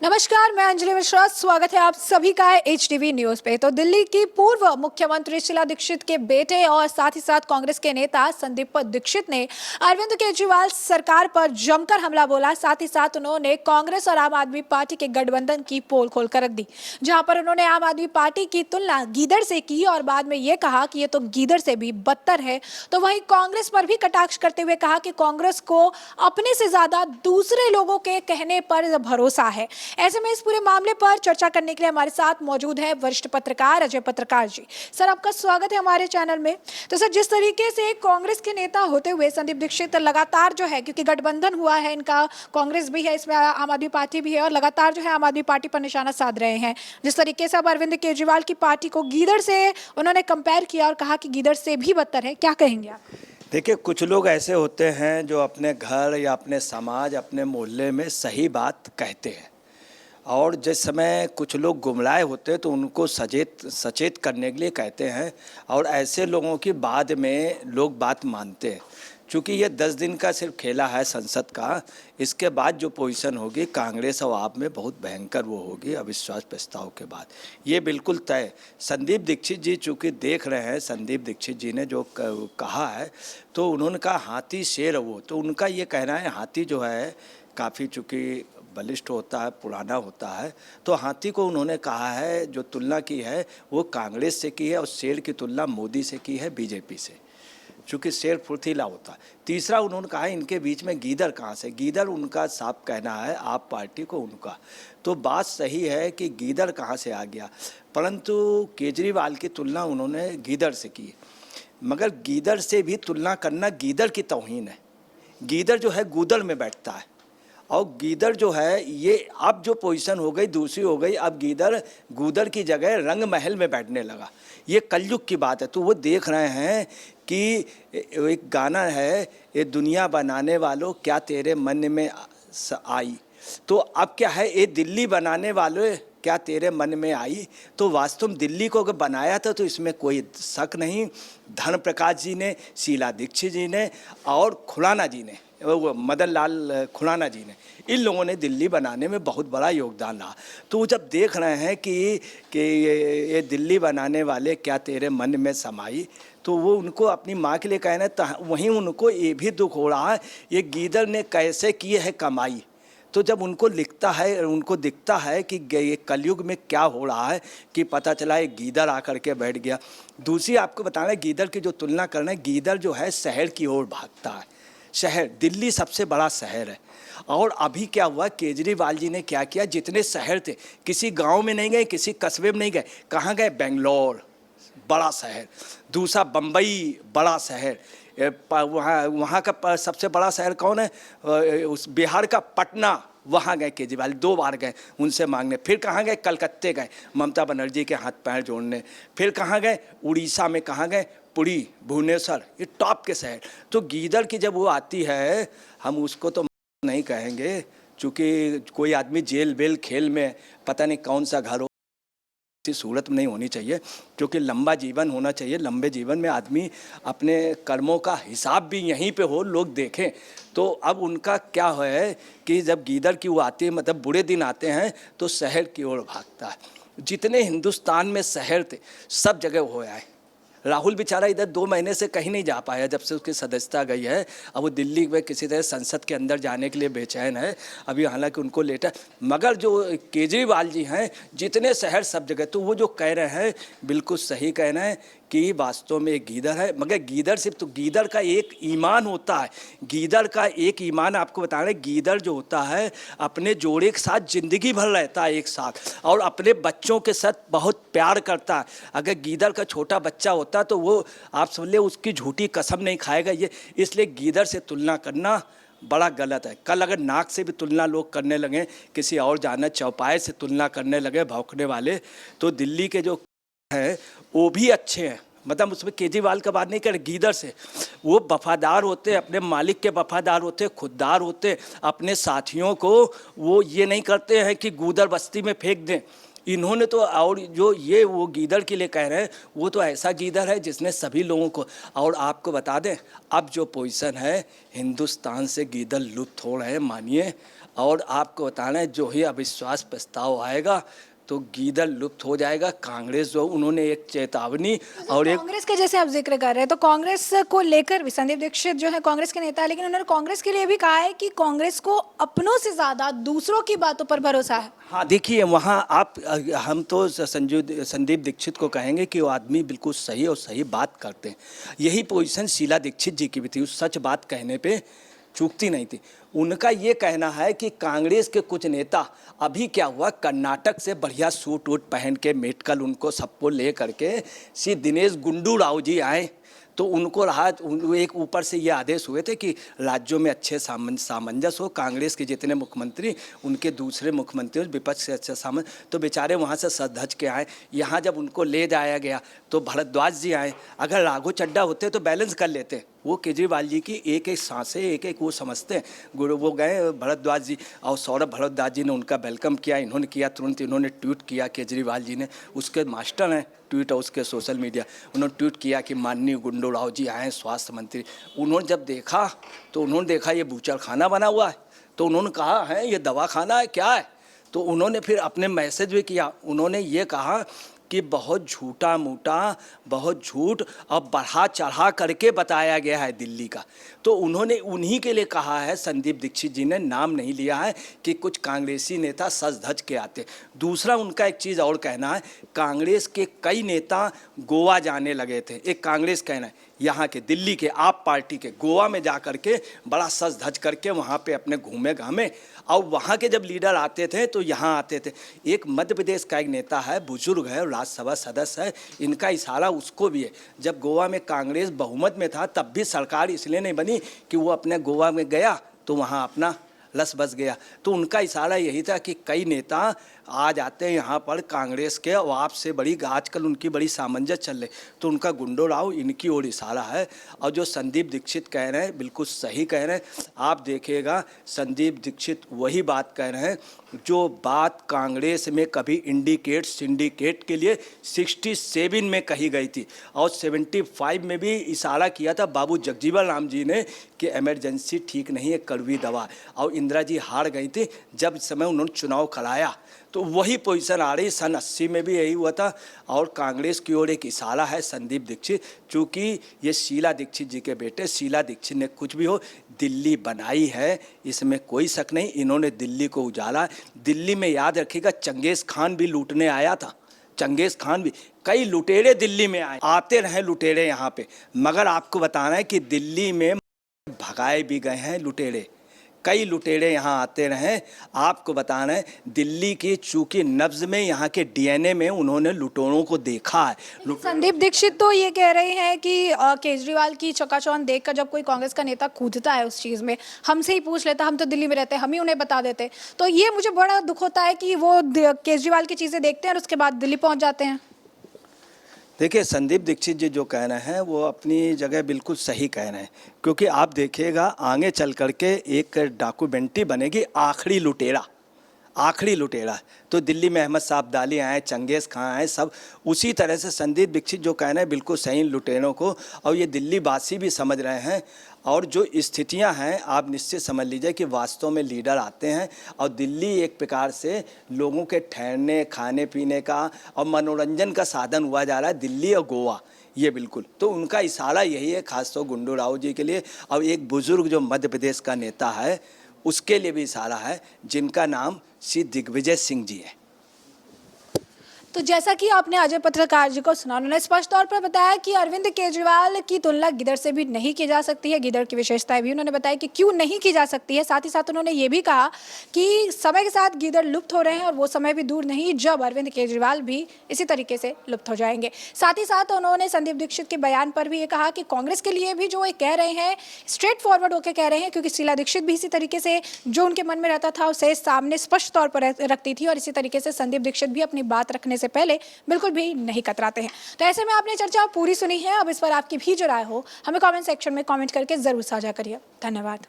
नमस्कार, मैं अंजलि मिश्रा। स्वागत है आप सभी का एचटीवी न्यूज पे। तो दिल्ली की पूर्व मुख्यमंत्री शीला दीक्षित के बेटे और साथ ही साथ कांग्रेस के नेता संदीप दीक्षित ने अरविंद केजरीवाल सरकार पर जमकर हमला बोला। साथ ही साथ उन्होंने कांग्रेस और आम आदमी पार्टी के गठबंधन की पोल खोलकर रख दी, जहां पर उन्होंने आम आदमी पार्टी की तुलना गीदड़ से की और बाद में ये कहा कि ये तो गीदड़ से भी बदतर है। तो वहीं कांग्रेस पर भी कटाक्ष करते हुए कहा कि कांग्रेस को अपने से ज्यादा दूसरे लोगों के कहने पर भरोसा है। ऐसे में इस पूरे मामले पर चर्चा करने के लिए हमारे साथ मौजूद है वरिष्ठ पत्रकार अजय पत्रकार जी। सर, आपका स्वागत है हमारे चैनल में। तो सर, जिस तरीके से कांग्रेस के नेता होते हुए संदीप दीक्षित लगातार जो है, क्योंकि गठबंधन हुआ है इनका, कांग्रेस भी है इसमें, आम आदमी पार्टी भी है, और लगातार जो है आम आदमी पार्टी पर निशाना साध रहे हैं। जिस तरीके से अब अरविंद केजरीवाल की पार्टी को गीदड़ से उन्होंने कंपेयर किया और कहा कि गीदड़ से भी बदतर है, क्या कहेंगे आप? देखिए, कुछ लोग ऐसे होते हैं जो अपने घर या अपने समाज, अपने मोहल्ले में सही बात कहते हैं, और जिस समय कुछ लोग गुमराह होते हैं तो उनको सचेत करने के लिए कहते हैं, और ऐसे लोगों की बाद में लोग बात मानते हैं। चूँकि ये 10 दिन का सिर्फ खेला है संसद का, इसके बाद जो पोजीशन होगी कांग्रेस और आप में बहुत भयंकर वो होगी अविश्वास प्रस्ताव के बाद, ये बिल्कुल तय। संदीप दीक्षित जी चूँकि देख रहे हैं, संदीप दीक्षित जी ने जो कहा है, तो उन्होंने कहा हाथी शेर वो, तो उनका ये कहना है हाथी जो है काफ़ी चूँकि बलिष्ठ होता है, पुराना होता है, तो हाथी को उन्होंने कहा है, जो तुलना की है वो कांग्रेस से की है, और शेर की तुलना मोदी से की है, बीजेपी से, चूँकि शेर फुर्तीला होता है। तीसरा उन्होंने कहा है इनके बीच में गीदड़ कहाँ से, गीदड़ उनका साफ कहना है आप पार्टी को उनका, तो बात सही है कि गीदड़ कहाँ से आ गया, परंतु केजरीवाल की तुलना उन्होंने गीदड़ से की, मगर गीदड़ से भी तुलना करना गीदड़ की तौहीन है। गीदड़ जो है गूदड़ में बैठता है, और गीदड़ जो है ये अब जो पोजीशन हो गई दूसरी हो गई, अब गीदड़ गूदड़ की जगह रंग महल में बैठने लगा। ये कलयुग की बात है। तो वो देख रहे हैं कि एक गाना है, ये दुनिया बनाने वालों क्या तेरे मन में आई, तो अब क्या है, ये दिल्ली बनाने वालों क्या तेरे मन में आई। तो वास्तव में दिल्ली को अगर बनाया था तो इसमें कोई शक नहीं। धर्म प्रकाश जी ने, शीला दीक्षित जी ने और खुराना जी ने, वो मदन लाल खुराना जी ने, इन लोगों ने दिल्ली बनाने में बहुत बड़ा योगदान रहा। तो वो जब देख रहे हैं कि ये दिल्ली बनाने वाले क्या तेरे मन में समाई, तो वो उनको अपनी माँ के लिए कहना है, तो वहीं उनको ये भी दुख हो रहा है ये गीदड़ ने कैसे की है कमाई। तो जब उनको लिखता है, उनको दिखता है कि ये कलयुग में क्या हो रहा है, कि पता चला एक गीदड़ आकर के बैठ गया। दूसरी आपको बताना है, गीदड़ की जो तुलना करना है, गीदड़ जो है शहर की ओर भागता है। शहर, दिल्ली सबसे बड़ा शहर है, और अभी क्या हुआ, केजरीवाल जी ने क्या किया, जितने शहर थे किसी गांव में नहीं गए, किसी कस्बे में नहीं गए, कहाँ गए, बेंगलोर बड़ा शहर, दूसरा बम्बई बड़ा शहर, वहाँ का सबसे बड़ा शहर कौन है, उस बिहार का पटना, वहाँ गए केजरीवाल 2 बार गए उनसे मांगने। फिर कहाँ गए, कलकत्ते गए ममता बनर्जी के हाथ पैर जोड़ने। फिर कहाँ गए, उड़ीसा में कहाँ गए, पुरी, भुवनेश्वर, ये टॉप के शहर। तो गीदड़ की जब वो आती है, हम उसको तो नहीं कहेंगे, चूँकि कोई आदमी जेल बेल खेल में पता नहीं कौन सा घर हो, ऐसी सूरत में नहीं होनी चाहिए, क्योंकि लंबा जीवन होना चाहिए। लंबे जीवन में आदमी अपने कर्मों का हिसाब भी यहीं पे हो, लोग देखें। तो अब उनका क्या है कि जब गीदड़ की वो आती है, मतलब बुरे दिन आते हैं, तो शहर की ओर भागता है। जितने हिंदुस्तान में शहर थे सब जगह हो आए। राहुल बेचारा इधर 2 महीने से कहीं नहीं जा पाया जब से उसकी सदस्यता गई है। अब वो दिल्ली में किसी तरह संसद के अंदर जाने के लिए बेचैन है अभी, हालांकि उनको लेट है। मगर जो केजरीवाल जी हैं, जितने शहर सब जगह, तो वो जो कह रहे हैं बिल्कुल सही कह रहे हैं कि वास्तव में एक गीदड़ है। मगर गीदड़ सिर्फ, तो गीदड़ का एक ईमान होता है, गीदड़ का एक ईमान आपको बता रहे हैं, गीदड़ जो होता है अपने जोड़े के साथ ज़िंदगी भर रहता है एक साथ, और अपने बच्चों के साथ बहुत प्यार करता है। अगर गीदड़ का छोटा बच्चा होता तो वो आप समझ ले उसकी झूठी कसम नहीं खाएगा ये, इसलिए गीदड़ से तुलना करना बड़ा गलत है। कल अगर नाक से भी तुलना लोग करने लगे, किसी और जाना चौपाए से तुलना करने लगे भौंकने वाले, तो दिल्ली के जो हैं वो भी अच्छे हैं। मतलब उसमें केजरीवाल का बात नहीं कर, गीदड़ से वो वफादार होते, अपने मालिक के वफादार होते, खुददार होते, अपने साथियों को वो ये नहीं करते हैं कि गूदड़ बस्ती में फेंक दें। इन्होंने तो, और जो ये वो गीदड़ के लिए कह रहे हैं, वो तो ऐसा गीदड़ है जिसने सभी लोगों को, और आपको बता दें अब जो पोजीशन है, हिंदुस्तान से गीदड़ लुप्त हो रहे हैं। मानिए और आपको बताना है जो ही अविश्वास प्रस्ताव आएगा तो गीदड़ लुप्त हो जाएगा। कांग्रेस जो उन्होंने एक चेतावनी और एक कांग्रेस के जैसे आप जिक्र कर रहे हैं तो कांग्रेस को लेकर भी संदीप दीक्षित जो है कांग्रेस के नेता है, लेकिन उन्होंने कांग्रेस के लिए भी कहा है कि कांग्रेस को अपनों से ज्यादा दूसरों की बातों पर भरोसा है। हाँ देखिए वहाँ आप हम तो संदीप दीक्षित को कहेंगे कि वो आदमी बिल्कुल सही और सही बात करते हैं। यही पोजीशन शीला दीक्षित जी की भी थी, उस सच बात कहने पे चूकती नहीं थी। उनका ये कहना है कि कांग्रेस के कुछ नेता अभी क्या हुआ, कर्नाटक से बढ़िया सूट वूट पहन के मेटकल उनको सबको ले करके श्री दिनेश गुंडू राव जी आए तो उनको रहा एक ऊपर से ये आदेश हुए थे कि राज्यों में अच्छे सामंजस्य हो, कांग्रेस के जितने मुख्यमंत्री उनके दूसरे मुख्यमंत्री विपक्ष से अच्छा सामंजस्य, तो बेचारे वहाँ से सज धज के आए। यहाँ जब उनको ले जाया गया तो भरद्वाज जी आए। अगर राघव चड्ढा होते तो बैलेंस कर लेते, वो केजरीवाल जी की एक एक सांसें एक एक वो समझते हैं। गुरु वो गए भरद्वाज जी और सौरभ भरद्वाज जी ने उनका वेलकम किया, इन्होंने किया, तुरंत इन्होंने ट्वीट किया केजरीवाल जी ने, उसके मास्टर हैं ट्वीट और उसके सोशल मीडिया, उन्होंने ट्वीट किया कि माननीय गुंडू राव जी आए हैं स्वास्थ्य मंत्री। उन्होंने जब देखा तो उन्होंने देखा ये बूचड़ खाना बना हुआ है, तो उन्होंने कहा है ये दवा खाना है क्या है। तो उन्होंने फिर अपने मैसेज भी किया, उन्होंने ये कहा कि बहुत झूठा मूठा, बहुत झूठ और बढ़ा चढ़ा करके बताया गया है दिल्ली का। तो उन्होंने उन्हीं के लिए कहा है, संदीप दीक्षित जी ने नाम नहीं लिया है कि कुछ कांग्रेसी नेता सज धज के आते। दूसरा उनका एक चीज़ और कहना है, कांग्रेस के कई नेता गोवा जाने लगे थे। एक कांग्रेस कहना है यहाँ के दिल्ली के आप पार्टी के गोवा में जा कर के बड़ा सज धज करके वहाँ पे अपने घूमे घामे, और वहाँ के जब लीडर आते थे तो यहाँ आते थे। एक मध्य प्रदेश का एक नेता है, बुजुर्ग है, राज्यसभा सदस्य है, इनका इशारा उसको भी है। जब गोवा में कांग्रेस बहुमत में था तब भी सरकार इसलिए नहीं बनी कि वो अपने गोवा में गया तो वहाँ अपना लस बस गया। तो उनका इशारा यही था कि कई नेता आ जाते हैं यहाँ पर कांग्रेस के और आपसे बड़ी आजकल उनकी बड़ी सामंजस्य चल रही, तो उनका गुंडो राव इनकी ओर इशारा है। और जो संदीप दीक्षित कह रहे हैं बिल्कुल सही कह रहे हैं। आप देखिएगा संदीप दीक्षित वही बात कह रहे हैं जो बात कांग्रेस में कभी इंडिकेट सिंडिकेट के लिए 67 में कही गई थी और 75 में भी इशारा किया था बाबू जगजीवन राम जी ने कि इमरजेंसी ठीक नहीं है, कड़वी दवा, और इंदिरा जी हार गई थी जब समय उन्होंने चुनाव कराया। तो वही पोजीशन आ रही, सन 80 में भी यही हुआ था। और कांग्रेस की ओर एक इशारा है संदीप दीक्षित, चूँकि ये शीला दीक्षित जी के बेटे शीला दीक्षित ने कुछ भी हो दिल्ली बनाई है, इसमें कोई शक नहीं। इन्होंने दिल्ली को उजाला। दिल्ली में याद रखिएगा चंगेज़ खान भी लूटने आया था, चंगेज़ खान भी, कई लुटेरे दिल्ली में आते रहे लुटेरे यहाँ पे, मगर आपको बताना है कि दिल्ली में भगाए भी गए हैं लुटेरे, कई लुटेरे यहाँ आते रहे। आपको बताना है दिल्ली की चूंकि नब्ज में यहाँ के डीएनए में उन्होंने लुटेरों को देखा है। संदीप दीक्षित तो ये कह रहे हैं कि केजरीवाल की चकाचौंध देखकर जब कोई कांग्रेस का नेता कूदता है उस चीज़ में, हमसे ही पूछ लेता, हम तो दिल्ली में रहते हैं, हम ही उन्हें बता देते। तो ये मुझे बड़ा दुख होता है कि वो केजरीवाल की चीज़ें देखते हैं और उसके बाद दिल्ली पहुँच जाते हैं। देखिए संदीप दीक्षित जी जो कह रहे हैं वो अपनी जगह बिल्कुल सही कह रहे हैं, क्योंकि आप देखिएगा आगे चल करके एक डॉक्यूमेंट्री बनेगी आखिरी लुटेरा, आखिरी लुटेरा। तो दिल्ली में अहमद साहब अब्दाली आए, चंगेज़ खान आए, सब उसी तरह से संदीप दीक्षित जो कह रहे हैं बिल्कुल सही लुटेरों को, और ये दिल्ली वासी भी समझ रहे हैं। और जो स्थितियां हैं आप निश्चित समझ लीजिए कि वास्तव में लीडर आते हैं और दिल्ली एक प्रकार से लोगों के ठहरने खाने पीने का और मनोरंजन का साधन हुआ जा रहा है, दिल्ली और गोवा, ये बिल्कुल। तो उनका इशारा यही है खासतौर गुंडू राव जी के लिए। और एक बुजुर्ग जो मध्य प्रदेश का नेता है उसके लिए भी इशारा है, जिनका नाम श्री दिग्विजय सिंह जी है। तो जैसा कि आपने अजय पत्रकार जी को सुना, उन्होंने स्पष्ट तौर पर बताया कि अरविंद केजरीवाल की तुलना गिदड़ से भी नहीं की जा सकती है। गिदड़ की विशेषताएं भी उन्होंने बताई कि क्यों नहीं की जा सकती है। साथ ही साथ उन्होंने ये भी कहा कि समय के साथ गिदड़ लुप्त हो रहे हैं और वो समय भी दूर नहीं जब अरविंद केजरीवाल भी इसी तरीके से लुप्त हो जाएंगे। साथ ही साथ उन्होंने संदीप दीक्षित के बयान पर भी ये कहा कि कांग्रेस के लिए भी जो ये कह रहे हैं स्ट्रेट फॉरवर्ड होकर कह रहे हैं, क्योंकि शीला दीक्षित भी इसी तरीके से जो उनके मन में रहता था उसे सामने स्पष्ट तौर पर रखती थी, और इसी तरीके से संदीप दीक्षित भी अपनी बात रखने से पहले बिल्कुल भी नहीं कतराते हैं। तो ऐसे में आपने चर्चा पूरी सुनी है, अब इस पर आपकी भी जो राय हो हमें कमेंट सेक्शन में कमेंट करके जरूर साझा करिए। धन्यवाद।